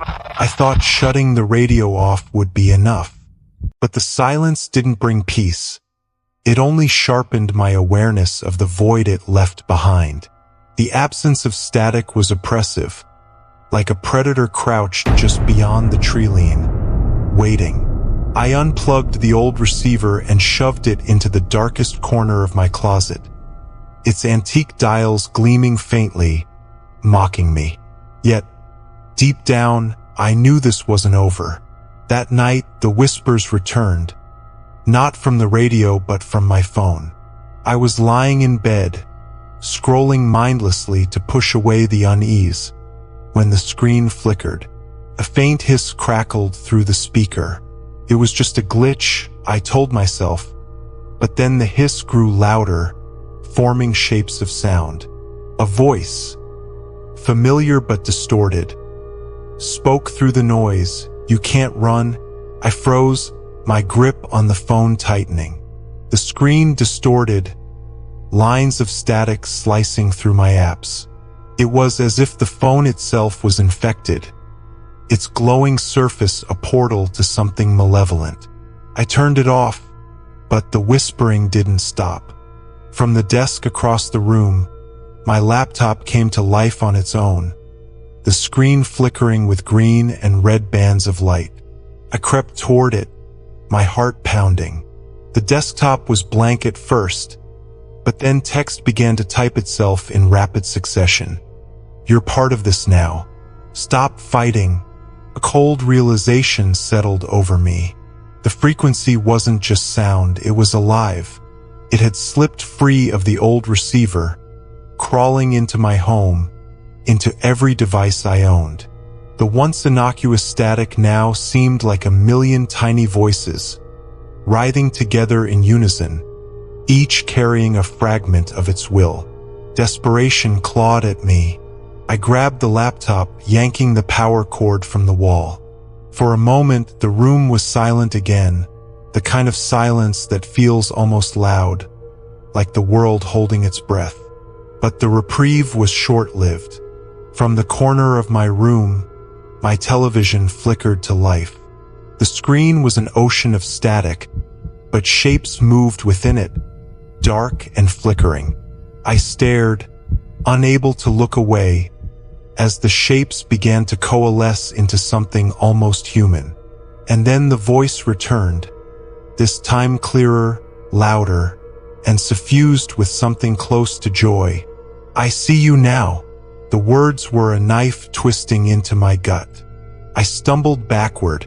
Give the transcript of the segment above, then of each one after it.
I thought shutting the radio off would be enough. But the silence didn't bring peace. It only sharpened my awareness of the void it left behind. The absence of static was oppressive, like a predator crouched just beyond the tree line, waiting. I unplugged the old receiver and shoved it into the darkest corner of my closet, its antique dials gleaming faintly, mocking me. Yet, deep down, I knew this wasn't over. That night, the whispers returned, not from the radio but from my phone. I was lying in bed, scrolling mindlessly to push away the unease, when the screen flickered. A faint hiss crackled through the speaker. It was just a glitch, I told myself, but then the hiss grew louder, forming shapes of sound. A voice, familiar but distorted, spoke through the noise. "You can't run." I froze, my grip on the phone tightening. The screen distorted, lines of static slicing through my apps. It was as if the phone itself was infected, its glowing surface a portal to something malevolent. I turned it off, but the whispering didn't stop. From the desk across the room, my laptop came to life on its own, the screen flickering with green and red bands of light. I crept toward it, my heart pounding. The desktop was blank at first, but then text began to type itself in rapid succession. "You're part of this now. Stop fighting." A cold realization settled over me. The frequency wasn't just sound, it was alive. It had slipped free of the old receiver, crawling into my home, into every device I owned. The once innocuous static now seemed like a million tiny voices, writhing together in unison, each carrying a fragment of its will. Desperation clawed at me. I grabbed the laptop, yanking the power cord from the wall. For a moment, the room was silent again, the kind of silence that feels almost loud, like the world holding its breath. But the reprieve was short-lived. From the corner of my room, my television flickered to life. The screen was an ocean of static, but shapes moved within it, dark and flickering. I stared, unable to look away, as the shapes began to coalesce into something almost human. And then the voice returned, this time clearer, louder, and suffused with something close to joy. "I see you now." The words were a knife twisting into my gut. I stumbled backward,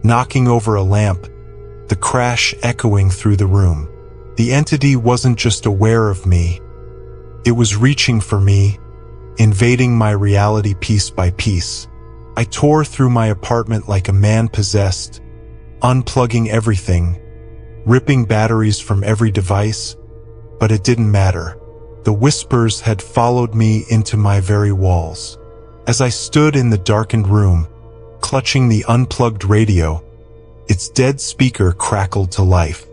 knocking over a lamp, the crash echoing through the room. The entity wasn't just aware of me. It was reaching for me, invading my reality piece by piece. I tore through my apartment like a man possessed, unplugging everything, ripping batteries from every device, but it didn't matter. The whispers had followed me into my very walls. As I stood in the darkened room, clutching the unplugged radio, its dead speaker crackled to life.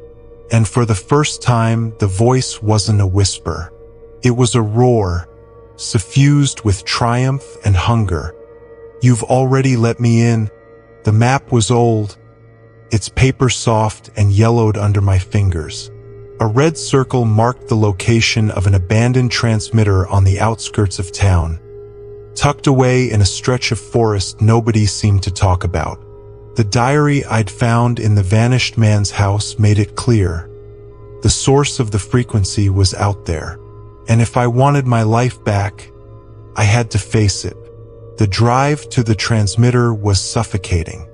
And for the first time, the voice wasn't a whisper. It was a roar, suffused with triumph and hunger. "You've already let me in." The map was old, its paper soft and yellowed under my fingers. A red circle marked the location of an abandoned transmitter on the outskirts of town, tucked away in a stretch of forest nobody seemed to talk about. The diary I'd found in the vanished man's house made it clear. The source of the frequency was out there. And if I wanted my life back, I had to face it. The drive to the transmitter was suffocating.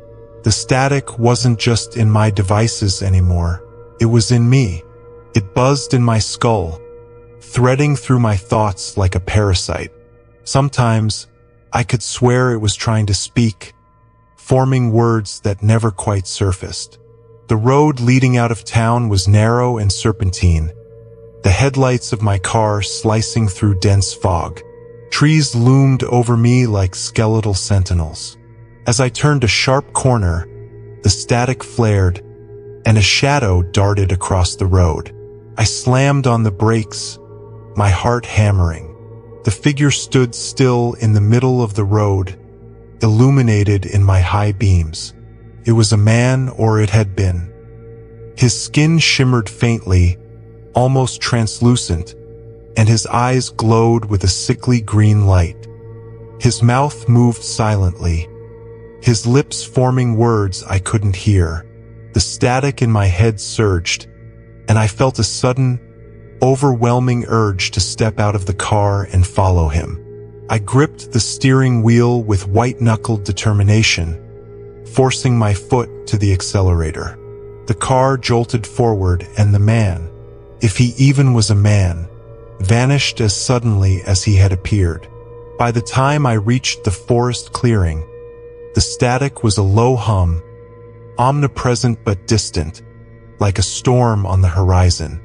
The static wasn't just in my devices anymore. It was in me. It buzzed in my skull, threading through my thoughts like a parasite. Sometimes, I could swear it was trying to speak, forming words that never quite surfaced. The road leading out of town was narrow and serpentine, the headlights of my car slicing through dense fog. Trees loomed over me like skeletal sentinels. As I turned a sharp corner, the static flared, and a shadow darted across the road. I slammed on the brakes, my heart hammering. The figure stood still in the middle of the road, illuminated in my high beams. It was a man, or it had been. His skin shimmered faintly, almost translucent, and his eyes glowed with a sickly green light. His mouth moved silently, his lips forming words I couldn't hear. The static in my head surged, and I felt a sudden, overwhelming urge to step out of the car and follow him. I gripped the steering wheel with white-knuckled determination, forcing my foot to the accelerator. The car jolted forward, and the man, if he even was a man, vanished as suddenly as he had appeared. By the time I reached the forest clearing, the static was a low hum, omnipresent but distant, like a storm on the horizon.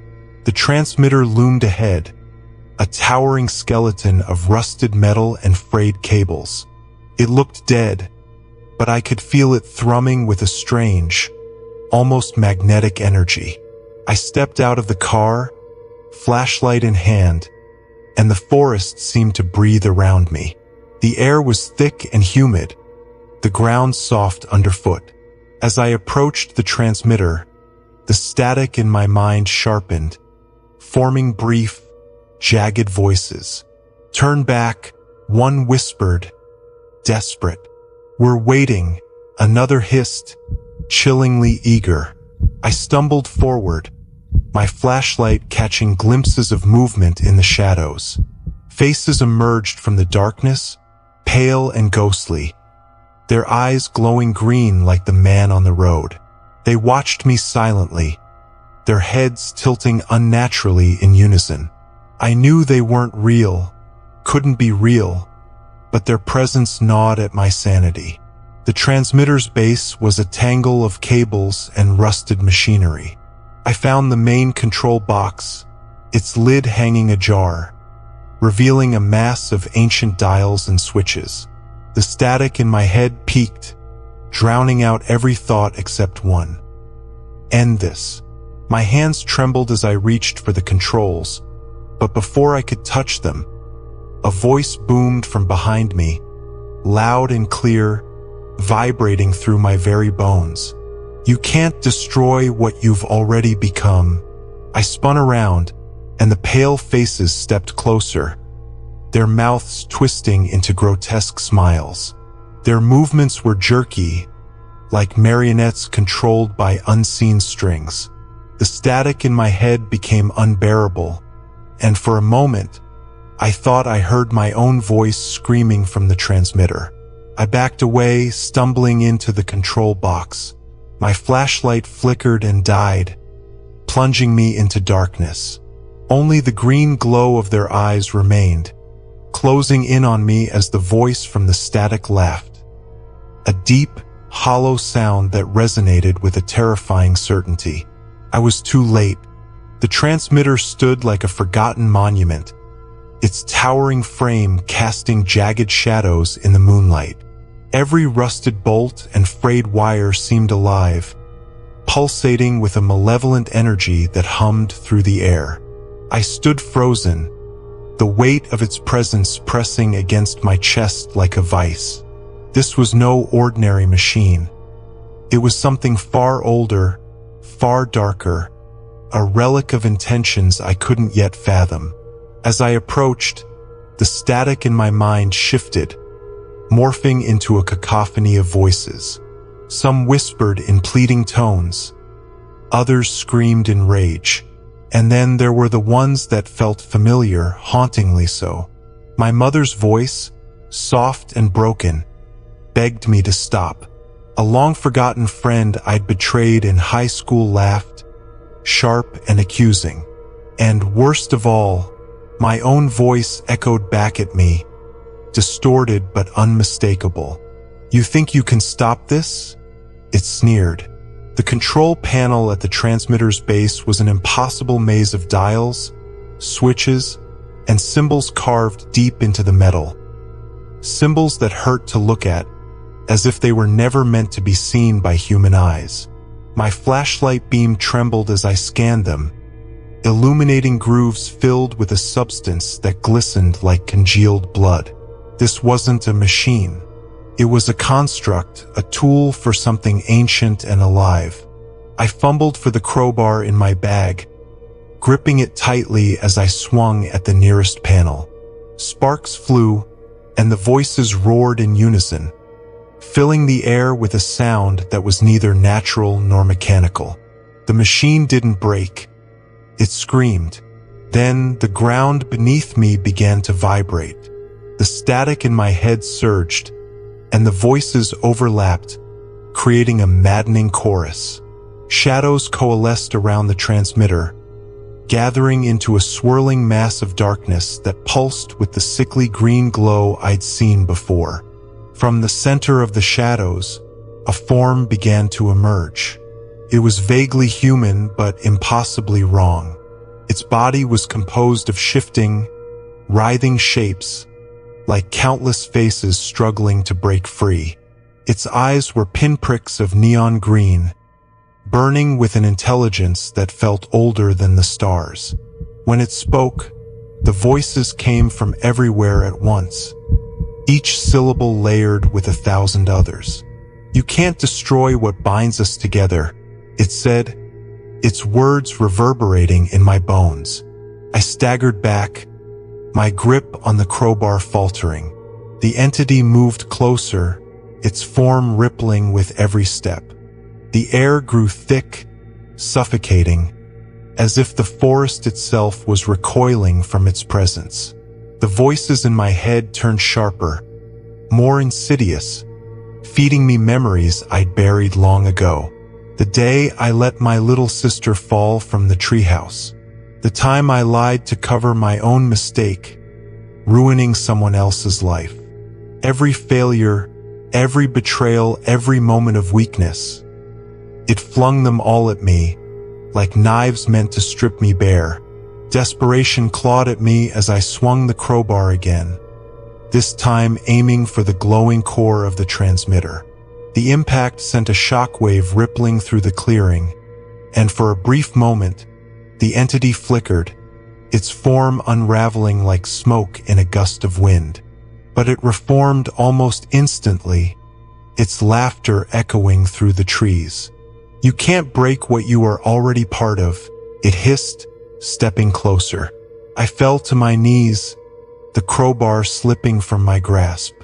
The transmitter loomed ahead, a towering skeleton of rusted metal and frayed cables. It looked dead, but I could feel it thrumming with a strange, almost magnetic energy. I stepped out of the car, flashlight in hand, and the forest seemed to breathe around me. The air was thick and humid, the ground soft underfoot. As I approached the transmitter, the static in my mind sharpened, forming brief, jagged voices. "Turn back," one whispered, desperate. "We're waiting," another hissed, chillingly eager. I stumbled forward, my flashlight catching glimpses of movement in the shadows. Faces emerged from the darkness, pale and ghostly, their eyes glowing green like the man on the road. They watched me silently, their heads tilting unnaturally in unison. I knew they weren't real, couldn't be real, but their presence gnawed at my sanity. The transmitter's base was a tangle of cables and rusted machinery. I found the main control box, its lid hanging ajar, revealing a mass of ancient dials and switches. The static in my head peaked, drowning out every thought except one. End this. My hands trembled as I reached for the controls, but before I could touch them, a voice boomed from behind me, loud and clear, vibrating through my very bones. "You can't destroy what you've already become." I spun around, and the pale faces stepped closer, their mouths twisting into grotesque smiles. Their movements were jerky, like marionettes controlled by unseen strings. The static in my head became unbearable, and for a moment, I thought I heard my own voice screaming from the transmitter. I backed away, stumbling into the control box. My flashlight flickered and died, plunging me into darkness. Only the green glow of their eyes remained, closing in on me as the voice from the static laughed. A deep, hollow sound that resonated with a terrifying certainty. I was too late. The transmitter stood like a forgotten monument, its towering frame casting jagged shadows in the moonlight. Every rusted bolt and frayed wire seemed alive, pulsating with a malevolent energy that hummed through the air. I stood frozen, the weight of its presence pressing against my chest like a vice. This was no ordinary machine. It was something far older, far darker, a relic of intentions I couldn't yet fathom. As I approached, the static in my mind shifted, morphing into a cacophony of voices. Some whispered in pleading tones, others screamed in rage, and then there were the ones that felt familiar, hauntingly so. My mother's voice, soft and broken, begged me to stop. A long-forgotten friend I'd betrayed in high school laughed, sharp and accusing. And worst of all, my own voice echoed back at me, distorted but unmistakable. "You think you can stop this?" It sneered. The control panel at the transmitter's base was an impossible maze of dials, switches, and symbols carved deep into the metal. Symbols that hurt to look at, as if they were never meant to be seen by human eyes. My flashlight beam trembled as I scanned them, illuminating grooves filled with a substance that glistened like congealed blood. This wasn't a machine. It was a construct, a tool for something ancient and alive. I fumbled for the crowbar in my bag, gripping it tightly as I swung at the nearest panel. Sparks flew, and the voices roared in unison, filling the air with a sound that was neither natural nor mechanical. The machine didn't break. It screamed. Then the ground beneath me began to vibrate. The static in my head surged, and the voices overlapped, creating a maddening chorus. Shadows coalesced around the transmitter, gathering into a swirling mass of darkness that pulsed with the sickly green glow I'd seen before. From the center of the shadows, a form began to emerge. It was vaguely human, but impossibly wrong. Its body was composed of shifting, writhing shapes, like countless faces struggling to break free. Its eyes were pinpricks of neon green, burning with an intelligence that felt older than the stars. When it spoke, the voices came from everywhere at once, each syllable layered with 1,000 others. "You can't destroy what binds us together," it said, its words reverberating in my bones. I staggered back, my grip on the crowbar faltering. The entity moved closer, its form rippling with every step. The air grew thick, suffocating, as if the forest itself was recoiling from its presence. The voices in my head turned sharper, more insidious, feeding me memories I'd buried long ago. The day I let my little sister fall from the treehouse. The time I lied to cover my own mistake, ruining someone else's life. Every failure, every betrayal, every moment of weakness. It flung them all at me, like knives meant to strip me bare. Desperation clawed at me as I swung the crowbar again, this time aiming for the glowing core of the transmitter. The impact sent a shockwave rippling through the clearing, and for a brief moment, the entity flickered, its form unraveling like smoke in a gust of wind. But it reformed almost instantly, its laughter echoing through the trees. "You can't break what you are already part of," it hissed, stepping closer. I fell to my knees, the crowbar slipping from my grasp.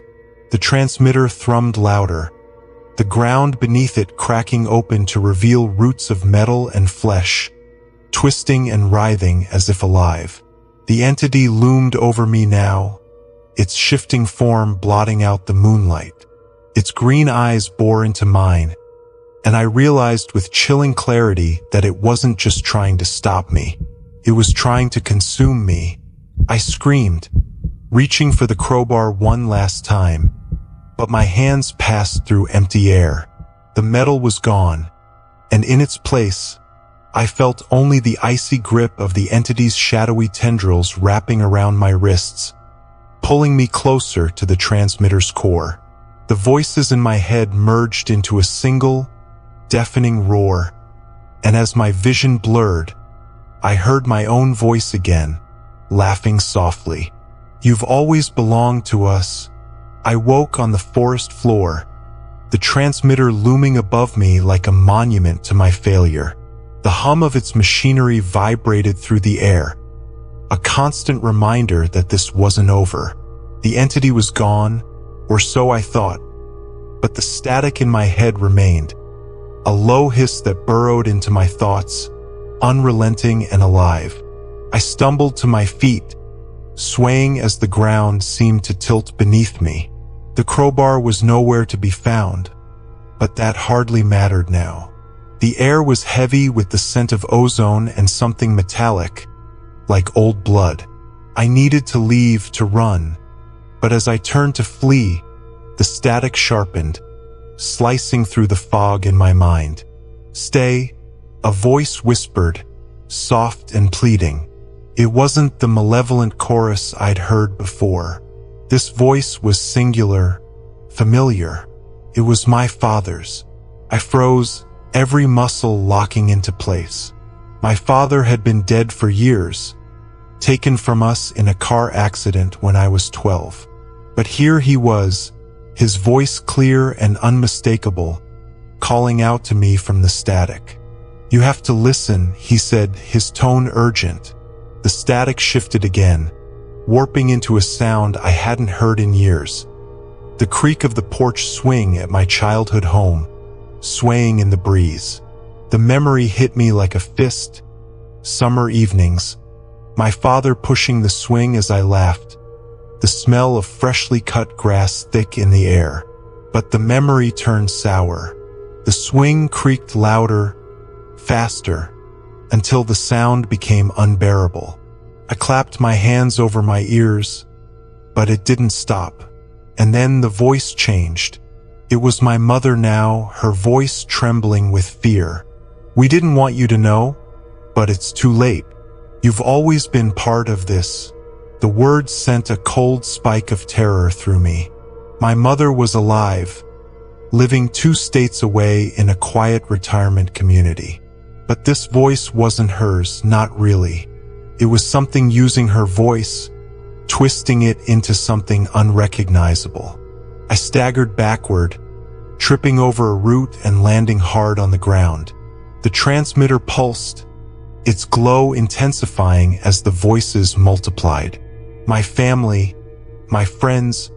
The transmitter thrummed louder, the ground beneath it cracking open to reveal roots of metal and flesh, twisting and writhing as if alive. The entity loomed over me now, its shifting form blotting out the moonlight. Its green eyes bore into mine, and I realized with chilling clarity that it wasn't just trying to stop me. It was trying to consume me. I screamed, reaching for the crowbar one last time, but my hands passed through empty air. The metal was gone, and in its place, I felt only the icy grip of the entity's shadowy tendrils wrapping around my wrists, pulling me closer to the transmitter's core. The voices in my head merged into a single, deafening roar, and as my vision blurred, I heard my own voice again, laughing softly. "You've always belonged to us." I woke on the forest floor, the transmitter looming above me like a monument to my failure. The hum of its machinery vibrated through the air, a constant reminder that this wasn't over. The entity was gone, or so I thought, but the static in my head remained, a low hiss that burrowed into my thoughts, unrelenting and alive. I stumbled to my feet, swaying as the ground seemed to tilt beneath me. The crowbar was nowhere to be found, but that hardly mattered now. The air was heavy with the scent of ozone and something metallic, like old blood. I needed to leave, to run, but as I turned to flee, the static sharpened, slicing through the fog in my mind. "Stay," a voice whispered, soft and pleading. It wasn't the malevolent chorus I'd heard before. This voice was singular, familiar. It was my father's. I froze, every muscle locking into place. My father had been dead for years, taken from us in a car accident when I was 12. But here he was, his voice clear and unmistakable, calling out to me from the static. "You have to listen," he said, his tone urgent. The static shifted again, warping into a sound I hadn't heard in years. The creak of the porch swing at my childhood home, swaying in the breeze. The memory hit me like a fist. Summer evenings, my father pushing the swing as I laughed, the smell of freshly cut grass thick in the air. But the memory turned sour. The swing creaked louder, faster, until the sound became unbearable. I clapped my hands over my ears, but it didn't stop. And then the voice changed. It was my mother now, her voice trembling with fear. "We didn't want you to know, but it's too late. You've always been part of this." The words sent a cold spike of terror through me. My mother was alive, living 2 states away in a quiet retirement community. But this voice wasn't hers, not really. It was something using her voice, twisting it into something unrecognizable. I staggered backward, tripping over a root and landing hard on the ground. The transmitter pulsed, its glow intensifying as the voices multiplied. My family, my friends,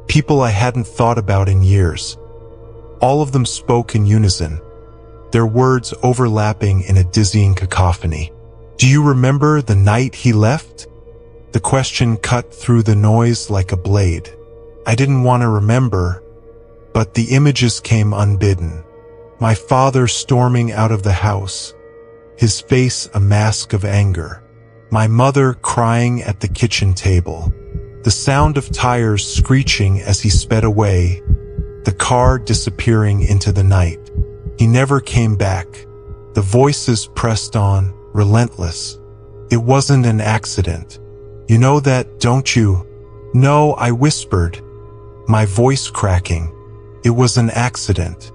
people I hadn't thought about in years. All of them spoke in unison, their words overlapping in a dizzying cacophony. "Do you remember the night he left?" The question cut through the noise like a blade. I didn't want to remember, but the images came unbidden. My father storming out of the house, his face a mask of anger. My mother crying at the kitchen table. The sound of tires screeching as he sped away, the car disappearing into the night. He never came back. The voices pressed on, relentless. "It wasn't an accident. You know that, don't you?" "No," I whispered, my voice cracking. "It was an accident."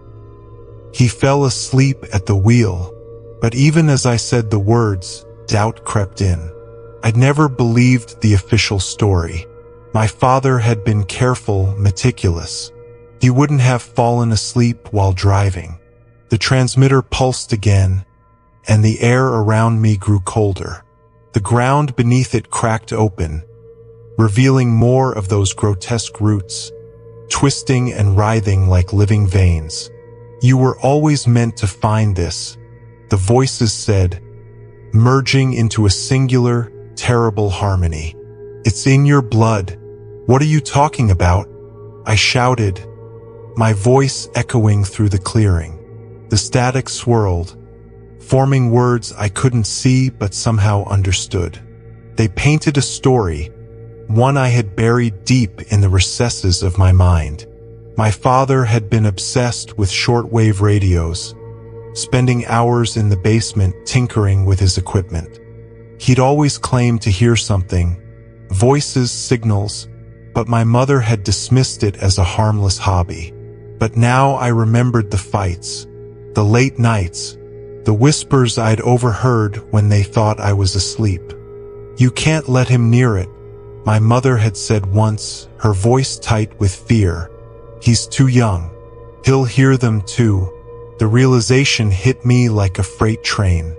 He fell asleep at the wheel, but even as I said the words, doubt crept in. I'd never believed the official story. My father had been careful, meticulous. He wouldn't have fallen asleep while driving. The transmitter pulsed again, and the air around me grew colder. The ground beneath it cracked open, revealing more of those grotesque roots, twisting and writhing like living veins. "You were always meant to find this," the voices said, merging into a singular, terrible harmony. "It's in your blood." "What are you talking about?" I shouted, my voice echoing through the clearing. The static swirled, forming words I couldn't see but somehow understood. They painted a story, one I had buried deep in the recesses of my mind. My father had been obsessed with shortwave radios, spending hours in the basement tinkering with his equipment. He'd always claimed to hear something, voices, signals, but my mother had dismissed it as a harmless hobby. But now I remembered the fights, the late nights, the whispers I'd overheard when they thought I was asleep. "You can't let him near it," my mother had said once, her voice tight with fear. "He's too young. He'll hear them too." The realization hit me like a freight train.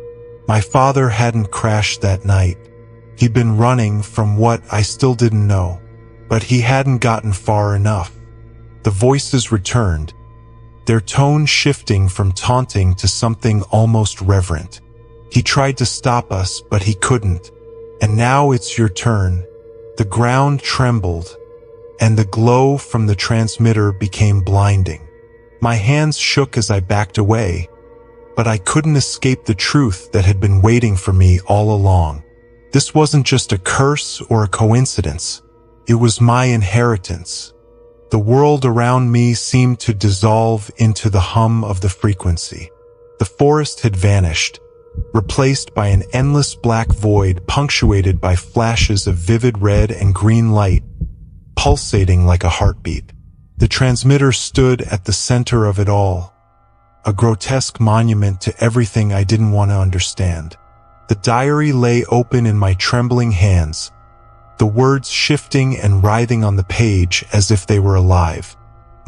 My father hadn't crashed that night. He'd been running from what I still didn't know, but he hadn't gotten far enough. The voices returned, their tone shifting from taunting to something almost reverent. "He tried to stop us, but he couldn't. And now it's your turn." The ground trembled, and the glow from the transmitter became blinding. My hands shook as I backed away, but I couldn't escape the truth that had been waiting for me all along. This wasn't just a curse or a coincidence. It was my inheritance. The world around me seemed to dissolve into the hum of the frequency. The forest had vanished, replaced by an endless black void punctuated by flashes of vivid red and green light, pulsating like a heartbeat. The transmitter stood at the center of it all, a grotesque monument to everything I didn't want to understand. The diary lay open in my trembling hands, the words shifting and writhing on the page as if they were alive.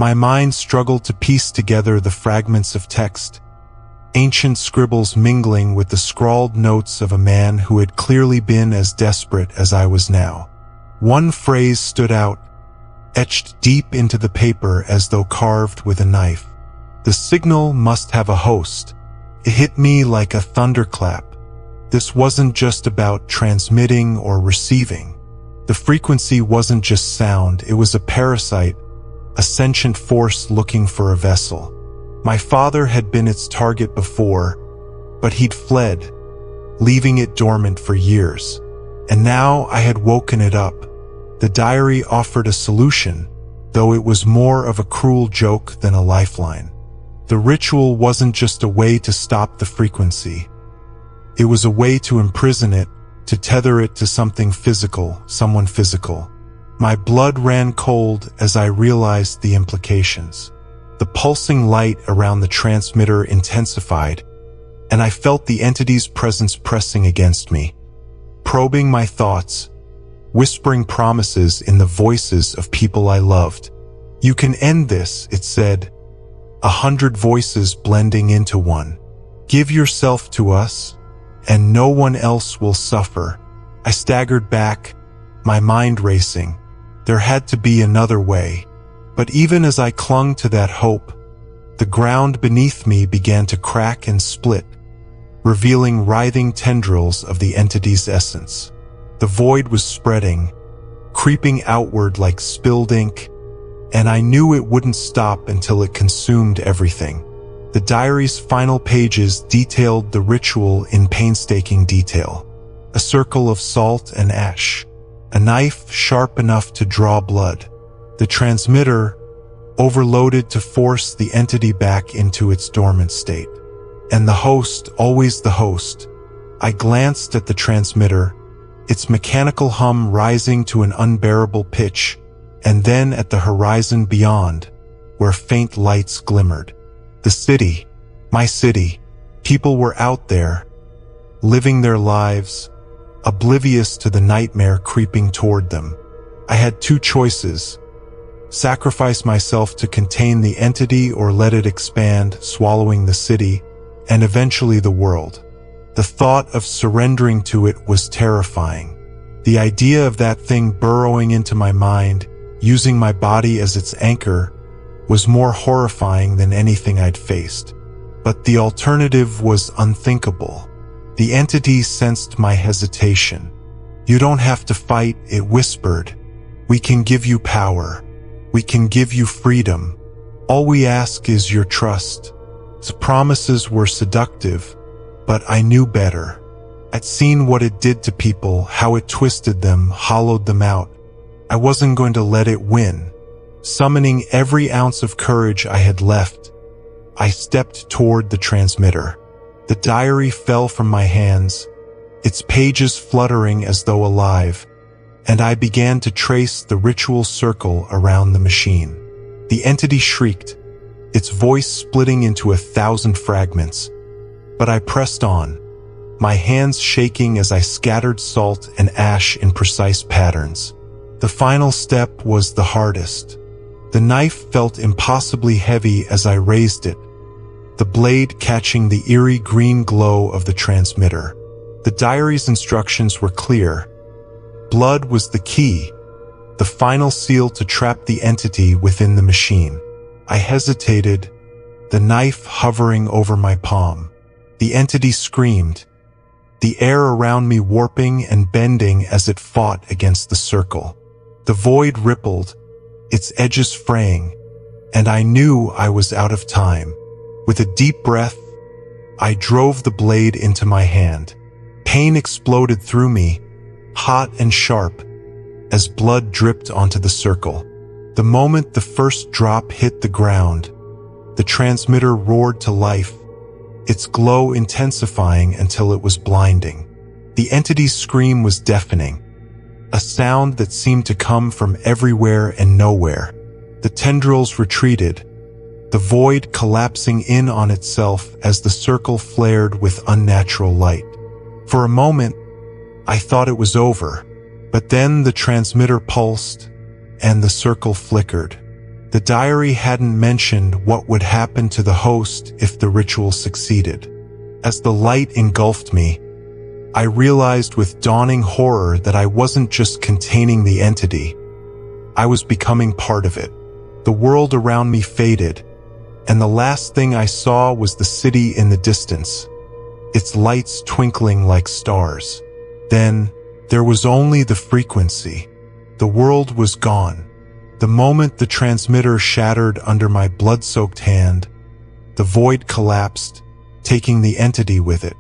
My mind struggled to piece together the fragments of text, ancient scribbles mingling with the scrawled notes of a man who had clearly been as desperate as I was now. One phrase stood out, etched deep into the paper as though carved with a knife. The signal must have a host. It hit me like a thunderclap. This wasn't just about transmitting or receiving. The frequency wasn't just sound, it was a parasite, a sentient force looking for a vessel. My father had been its target before, but he'd fled, leaving it dormant for years. And now I had woken it up. The diary offered a solution, though it was more of a cruel joke than a lifeline. The ritual wasn't just a way to stop the frequency. It was a way to imprison it, to tether it to something physical, someone physical. My blood ran cold as I realized the implications. The pulsing light around the transmitter intensified, and I felt the entity's presence pressing against me, probing my thoughts, whispering promises in the voices of people I loved. "You can end this," it said, 100 voices blending into one. "Give yourself to us, and no one else will suffer." I staggered back, my mind racing. There had to be another way. But even as I clung to that hope, the ground beneath me began to crack and split, revealing writhing tendrils of the entity's essence. The void was spreading, creeping outward like spilled ink, and I knew it wouldn't stop until it consumed everything. The diary's final pages detailed the ritual in painstaking detail. A circle of salt and ash, a knife sharp enough to draw blood, the transmitter overloaded to force the entity back into its dormant state. And the host, always the host. I glanced at the transmitter, its mechanical hum rising to an unbearable pitch, and then at the horizon beyond, where faint lights glimmered. The city, my city, people were out there, living their lives, oblivious to the nightmare creeping toward them. I had two choices: sacrifice myself to contain the entity or let it expand, swallowing the city, and eventually the world. The thought of surrendering to it was terrifying. The idea of that thing burrowing into my mind, using my body as its anchor, was more horrifying than anything I'd faced. But the alternative was unthinkable. The entity sensed my hesitation. "You don't have to fight," it whispered. "We can give you power. We can give you freedom. All we ask is your trust." The promises were seductive, but I knew better. I'd seen what it did to people, how it twisted them, hollowed them out. I wasn't going to let it win. Summoning every ounce of courage I had left, I stepped toward the transmitter. The diary fell from my hands, its pages fluttering as though alive, and I began to trace the ritual circle around the machine. The entity shrieked, its voice splitting into 1,000 fragments. But I pressed on, my hands shaking as I scattered salt and ash in precise patterns. The final step was the hardest. The knife felt impossibly heavy as I raised it, the blade catching the eerie green glow of the transmitter. The diary's instructions were clear. Blood was the key, the final seal to trap the entity within the machine. I hesitated, the knife hovering over my palm. The entity screamed, the air around me warping and bending as it fought against the circle. The void rippled, its edges fraying, and I knew I was out of time. With a deep breath, I drove the blade into my hand. Pain exploded through me, hot and sharp, as blood dripped onto the circle. The moment the first drop hit the ground, the transmitter roared to life, its glow intensifying until it was blinding. The entity's scream was deafening, a sound that seemed to come from everywhere and nowhere. The tendrils retreated, the void collapsing in on itself as the circle flared with unnatural light. For a moment, I thought it was over, but then the transmitter pulsed, and the circle flickered. The diary hadn't mentioned what would happen to the host if the ritual succeeded. As the light engulfed me, I realized with dawning horror that I wasn't just containing the entity. I was becoming part of it. The world around me faded, and the last thing I saw was the city in the distance, its lights twinkling like stars. Then, there was only the frequency. The world was gone. The moment the transmitter shattered under my blood-soaked hand, the void collapsed, taking the entity with it.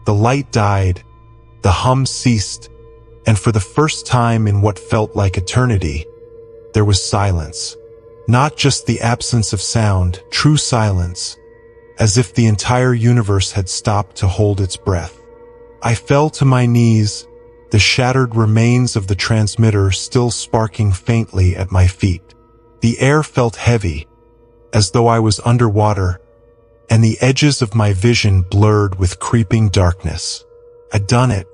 The light died, the hum ceased, and for the first time in what felt like eternity, there was silence. Not just the absence of sound, true silence, as if the entire universe had stopped to hold its breath. I fell to my knees, the shattered remains of the transmitter still sparking faintly at my feet. The air felt heavy, as though I was underwater, and the edges of my vision blurred with creeping darkness. I'd done it.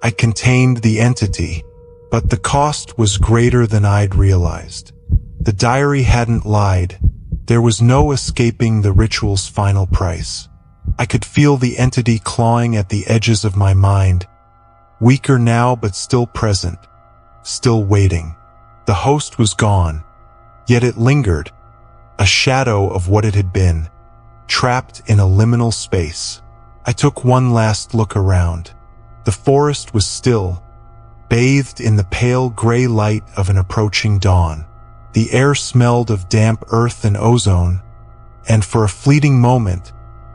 I contained the entity, but the cost was greater than I'd realized. The diary hadn't lied. There was no escaping the ritual's final price. I could feel the entity clawing at the edges of my mind, weaker now but still present, still waiting. The host was gone, yet it lingered, a shadow of what it had been, trapped in a liminal space. I took one last look around. The forest was still, bathed in the pale gray light of an approaching dawn. The air smelled of damp earth and ozone, and for a fleeting moment,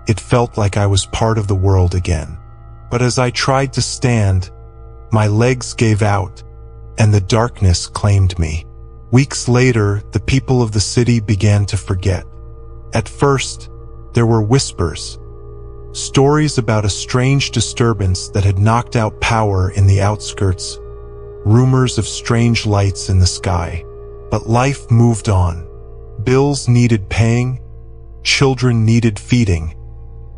it felt like I was part of the world again. But as I tried to stand, my legs gave out, and the darkness claimed me. Weeks later, the people of the city began to forget. At first, there were whispers, stories about a strange disturbance that had knocked out power in the outskirts, rumors of strange lights in the sky. But life moved on. Bills needed paying, children needed feeding,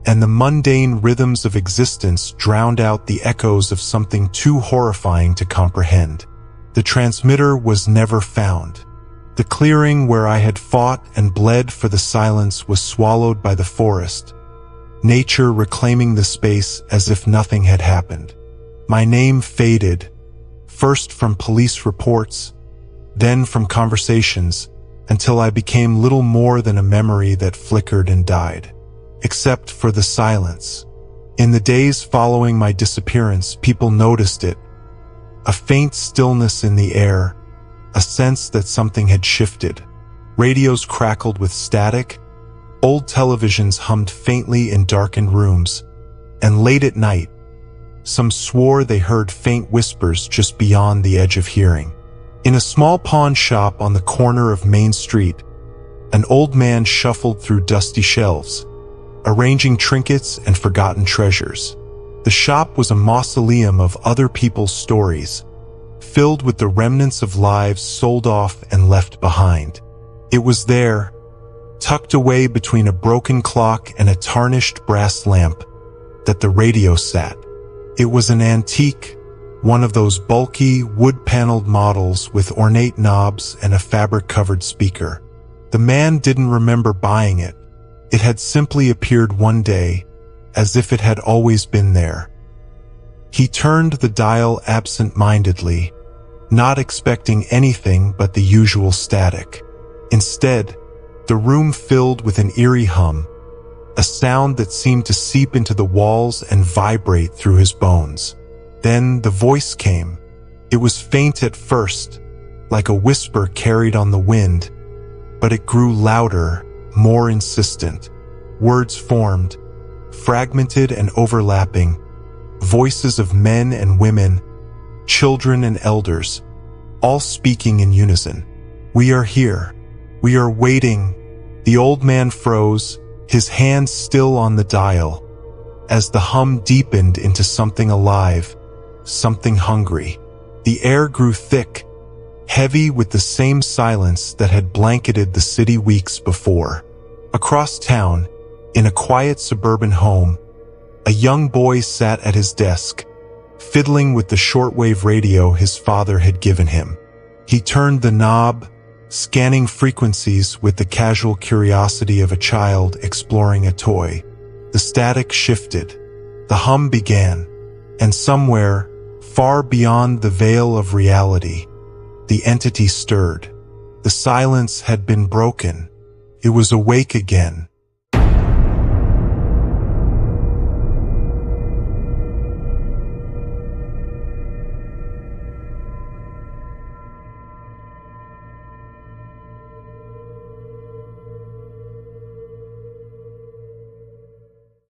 and the mundane rhythms of existence drowned out the echoes of something too horrifying to comprehend. The transmitter was never found. The clearing where I had fought and bled for the silence was swallowed by the forest, nature reclaiming the space as if nothing had happened. My name faded, first from police reports, then from conversations, until I became little more than a memory that flickered and died. Except for the silence. In the days following my disappearance, people noticed it. A faint stillness in the air, a sense that something had shifted. Radios crackled with static, old televisions hummed faintly in darkened rooms, and late at night, some swore they heard faint whispers just beyond the edge of hearing. In a small pawn shop on the corner of Main Street, an old man shuffled through dusty shelves, arranging trinkets and forgotten treasures. The shop was a mausoleum of other people's stories, filled with the remnants of lives sold off and left behind. It was there, tucked away between a broken clock and a tarnished brass lamp, that the radio sat. It was an antique, one of those bulky, wood-paneled models with ornate knobs and a fabric-covered speaker. The man didn't remember buying it. It had simply appeared one day, as if it had always been there. He turned the dial absent-mindedly, not expecting anything but the usual static. Instead, the room filled with an eerie hum, a sound that seemed to seep into the walls and vibrate through his bones. Then the voice came. It was faint at first, like a whisper carried on the wind, but it grew louder, more insistent. Words formed, fragmented and overlapping, voices of men and women, children and elders, all speaking in unison. "We are here. We are waiting." The old man froze, his hand still on the dial, as the hum deepened into something alive, something hungry. The air grew thick, heavy with the same silence that had blanketed the city weeks before. Across town, in a quiet suburban home, a young boy sat at his desk, fiddling with the shortwave radio his father had given him. He turned the knob, scanning frequencies with the casual curiosity of a child exploring a toy. The static shifted. The hum began, and somewhere, far beyond the veil of reality, the entity stirred. The silence had been broken. It was awake again,